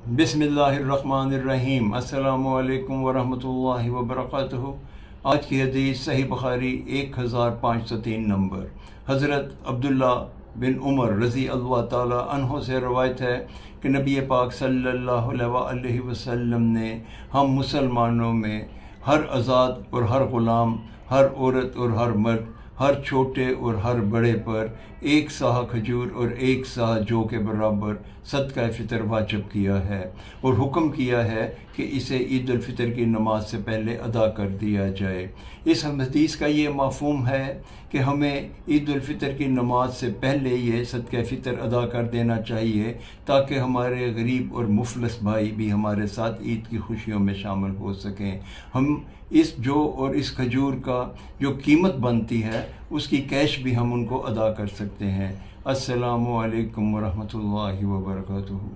बिस्मिल्लाहिर्रहमानिर्रहीम। अस्सलामु अलैकुम वरहमतुल्लाहि वबरकातुहू। आज की हदीस सही बुखारी 1503 नंबर। हज़रत अब्दुल्ला बिन उमर रज़ी अल्लाह ताला अन्हो से रवायत है कि नबी पाक सल्लल्लाहु अलैहि वसल्लम ने हम मुसलमानों में हर आज़ाद और हर ग़ुलाम, हर औरत और हर मर्द, हर छोटे और हर बड़े पर एक साह खजूर और एक साह जौ के बराबर सदका फ़ितर वाजिब किया है और हुक्म किया है कि इसे ईद उल फ़ितर की नमाज से पहले अदा कर दिया जाए। इस हदीस का ये मफ़हूम है कि हमें ईद उल फ़ितर की नमाज से पहले ये सदका फ़ितर अदा कर देना चाहिए ताकि हमारे गरीब और मुफलस भाई भी हमारे साथ ईद की खुशियों में शामिल हो सकें। हम इस जौ और इस खजूर का जो कीमत बनती है उसकी कैश भी हम उनको अदा कर सकते हैं। अस्सलामु अलैकुम वरहमतुल्लाहि वबरकातुहू।